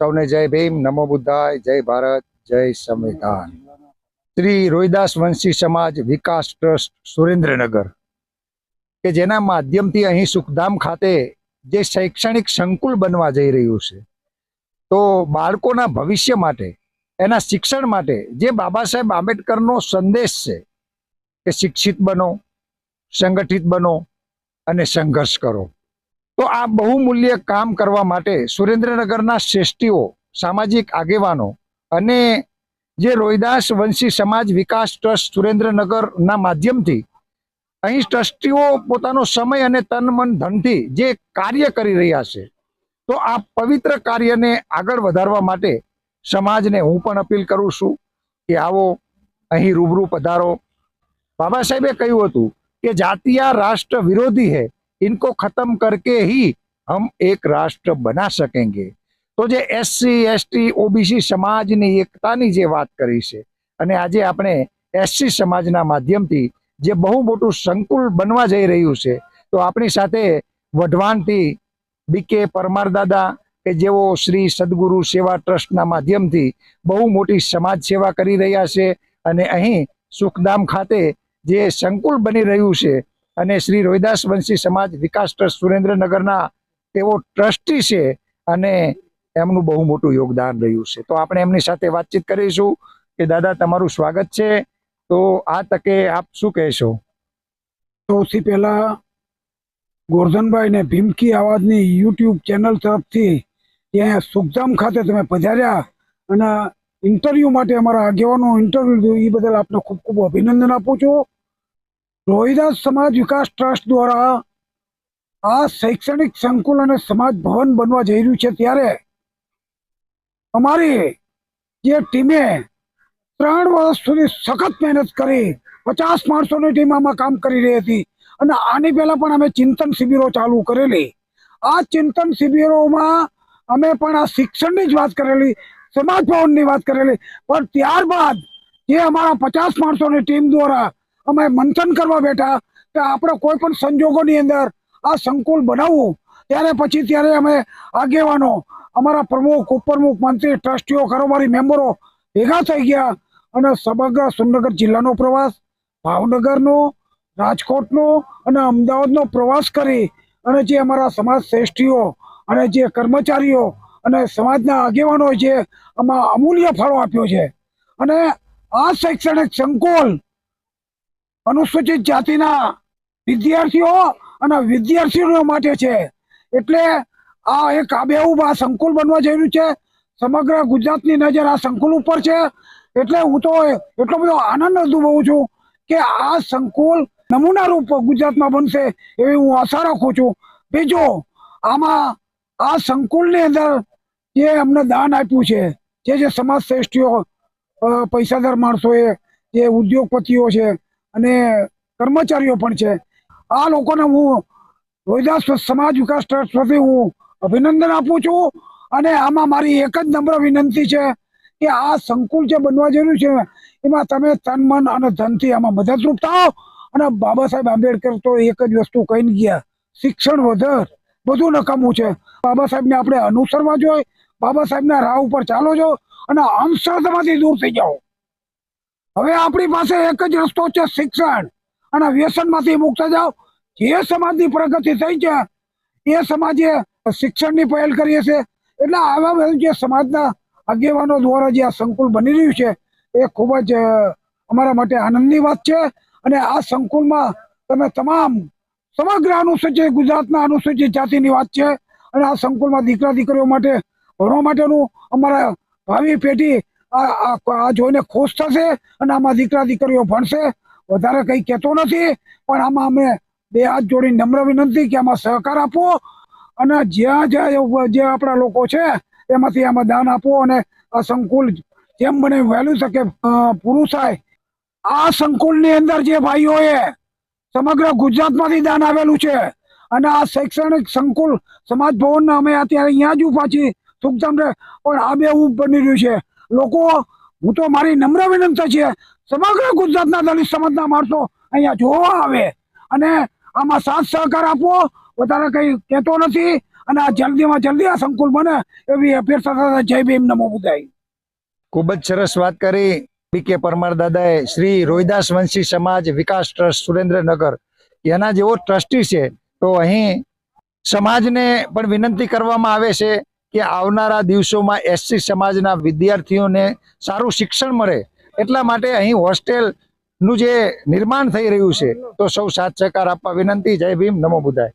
સૌને જય ભીમ, નમો બુદ્ધાય, જય ભારત, જય સંવિધાન। શ્રી રોહિદાસ વંશી સમાજ વિકાસ ટ્રસ્ટ સુરેન્દ્રનગર કે જેના માધ્યમથી અહીં સુખધામ ખાતે જે શૈક્ષણિક સંકુલ બનવા જઈ રહ્યું છે, તો બાળકોના ભવિષ્ય માટે, એના શિક્ષણ માટે જે બાબા સાહેબ આંબેડકરનો સંદેશ છે કે શિક્ષિત બનો, સંગઠિત બનો અને સંઘર્ષ કરો, તો આ બહુમૂલ્ય કામ કરવા માટે સુરેન્દ્રનગરના શ્રેષ્ઠીઓ, સામાજિક આગેવાનો અને જે રોહિદાસ વંશી સમાજ વિકાસ ટ્રસ્ટ સુરેન્દ્રનગરના માધ્યમથી અહીં ટ્રસ્ટીઓ પોતાનો સમય અને તન મન ધનથી જે કાર્ય કરી રહ્યા છે, તો આ પવિત્ર કાર્યને આગળ વધારવા માટે સમાજને હું પણ અપીલ કરું છું કે આવો, અહીં રૂબરૂ પધારો। બાબા સાહેબે કહ્યું હતું કે જાતિયા રાष्ट्र विरोधी है, इनको खत्म करके ही हम एक राष्ट्र बना सकेंगे। તો જે એસસી એસટી ઓબીસી સમાજની એકતાની જે વાત કરી છે, અને આજે આપણે એસસી સમાજના માધ્યમથી જે બહુ મોટું સંકુલ બનવા જઈ રહ્યું છે, તો આપણી સાથે વઢવાણથી બીકે પરમાર દાદા કે જેઓ શ્રી સદગુરુ સેવા ટ્રસ્ટના માધ્યમથી બહુ મોટી સમાજ સેવા કરી રહ્યા છે, અને અહીં સુખધામ ખાતે જે સંકુલ બની રહ્યું છે, અને શ્રી રોહિદાસ વંશી સમાજ વિકાસ ટ્રસ્ટ સુરેન્દ્રનગરના તેઓ ટ્રસ્ટી છે, અને એમનું બહુ મોટું યોગદાન રહ્યું છે। તો આપણે એમની સાથે વાતચીત કરીશું કે દાદા, તમારું સ્વાગત છે। તો આ તકે આપ શું કહેશો? સૌથી પહેલા ગોરધનભાઈ ને ભીમકી આવાજની યુટ્યુબ ચેનલ તરફથી ત્યાં સુખધામ ખાતે તમે પધાર્યા અને ઇન્ટરવ્યુ માટે અમારા આગેવાનો ઇન્ટરવ્યુ લીધું, એ બદલ આપને ખૂબ ખૂબ અભિનંદન આપું છું। રોહિદાસ સમાજ વિકાસ ટ્રસ્ટ દ્વારા આ શૈક્ષણિક સંકુલ અને સમાજ ભવન બનવા જઈ રહ્યું છે, ત્યારે અમારી જે ટીમે 3 વર્ષ સુધી સખત મહેનત કરી, 50 માણસોની ટીમ આમાં કામ કરી રહી હતી, અને આની પહેલા પણ અમે ચિંતન શિબિરો ચાલુ કરેલી। આ ચિંતન શિબિરોમાં અમે પણ આ શિક્ષણની જ વાત કરેલી, સમાજ ભવનની વાત કરેલી, પણ ત્યારબાદ જે અમારા 50 માણસોની ટીમ દ્વારા અમે મંથન કરવા બેઠા કે આપણે કોઈ પણ સંજોગોની અંદર આ સંકુલ બનાવવું, ત્યારે અમે આગેવાનો, અમારા પ્રમુખ, ઉપપ્રમુખ, મંત્રી, ટ્રસ્ટીઓ, કારોબારી મેમ્બરો ભેગા થઈ ગયા અને સમગ્ર સુરેન્દ્રનગર જિલ્લાનો પ્રવાસ, ભાવનગરનો, રાજકોટનો અને અમદાવાદનો પ્રવાસ કરી અને જે અમારા સમાજ શ્રેષ્ઠીઓ અને જે કર્મચારીઓ અને સમાજના આગેવાનો છે, આમાં અમૂલ્ય ફાળો આપ્યો છે। અને આ શૈક્ષણિક સંકુલ અનુસૂચિત જાતિના વિદ્યાર્થીઓ અને વિદ્યાર્થીઓ માટે છે, એટલે આ એક આબેહૂબ આ સંકુલ બનવા જઈ રહ્યું છે। સમગ્ર ગુજરાતની નજર આ સંકુલ ઉપર છે, એટલે હું તો એટલો બધો આનંદ અનુભવું છું કે આ સંકુલ નમૂના રૂપ ગુજરાતમાં બનશે એવી હું આશા રાખું છું। બીજું, આમાં આ સંકુલની અંદર જે અમને દાન આપ્યું છે, જે સમાજ શ્રેષ્ઠીઓ, પૈસાદાર માણસોએ, જે ઉદ્યોગપતિઓ છે અને કર્મચારીઓ પણ છે, આ લોકોને હું રોહિદાસ સમાજ વિકાસ ટ્રસ્ટ તરફથી હું અભિનંદન આપું છું। અને આમાં મારી એક જ નમ્ર વિનંતી છે કે આ સંકુલ જે બનવા જઈ રહ્યું છે, એમાં તમે તન મન અને ધનથી આમાં મદદરૂપ થાઓ। અને બાબા સાહેબ આંબેડકર તો એક જ વસ્તુ કહીને ગયા, શિક્ષણ વધાર બધું નકામું છે। બાબા સાહેબને આપણે અનુસરવા જોઈએ, બાબા સાહેબના રાહ ઉપર ચાલો છો અને અંધશ્રદ્ધામાંથી દૂર થઈ જાઓ। હવે આપણી પાસે એક જ રસ્તો છે, શિક્ષણ, અને વ્યસનમાંથી મુક્ત જાઓ। જે સમાજની પ્રગતિ થઈ છે એ સમાજે શિક્ષણની પહેલ કરીએ છે, એટલે આવા જે સમાજના આગેવાનો દ્વારા જે આ સંકુલ બની રહ્યું છે, એ ખૂબ જ અમારા માટે આનંદની વાત છે। અને આ સંકુલમાં તમે તમામ સમગ્ર અનુસૂચિત, ગુજરાતના અનુસૂચિત જાતિની વાત છે, અને આ સંકુલમાં દીકરા દીકરીઓ માટે ભણવા માટેનું અમારા ભાવિ પેઢી આ જોઈને ખુશ થશે, અને આમાં દીકરા દીકરીઓ ભણશે। વધારે કંઈ કહેતો નથી, પણ આમાં અમે બે હાથ જોડી નમ્ર વિનંતી કે આમાં સહકાર આપો, અને જ્યાં જ્યાં જે આપણા લોકો છે એમાંથી આમાં દાન આપો, અને આ સંકુલ જેમ બને વહેલું શકે પૂરું થાય। આ સંકુલની અંદર જે ભાઈઓએ સમગ્ર ગુજરાતમાંથી દાન આવેલું છે, અને આ શૈક્ષણિક સંકુલ સમાજ ભવનના અમે અત્યારે અહીંયા જ ઉભા છીએ સુખધામ, પણ આ બેહૂબ બની રહ્યું છે। લોકો, હું તો મારી નમ્ર વિનંતી છે, સમગ્ર ગુજરાતના દલિત સમાજના માણસો અહીંયા જોવા આવે અને આમાં સાથ સહકાર આપો। વધારે કંઈ કહેતો નથી, અને આ જલ્દીમાં જલ્દી આ સંકુલ બને એવી અપેક્ષા સાથે જય ભીમ નમો બુદ્ધાય. ખૂબ જ સરસ વાત કરી પી.કે. પરમાર દાદાએ. શ્રી રોહિદાસ વંશી સમાજ વિકાસ ટ્રસ્ટ સુરેન્દ્રનગર એના જેવો ટ્રસ્ટી છે, તો અહીં સમાજને પણ વિનંતી કરવામાં આવે છે કે આવનારા દિવસોમાં એસસી સમાજના વિદ્યાર્થીઓને સારું શિક્ષણ મળે એટલા માટે અહીં હોસ્ટેલનું જે નિર્માણ થઈ રહ્યું છે, તો સૌ સાથ સહકાર આપવા વિનંતી. જય ભીમ નમો બુદ્ધાય.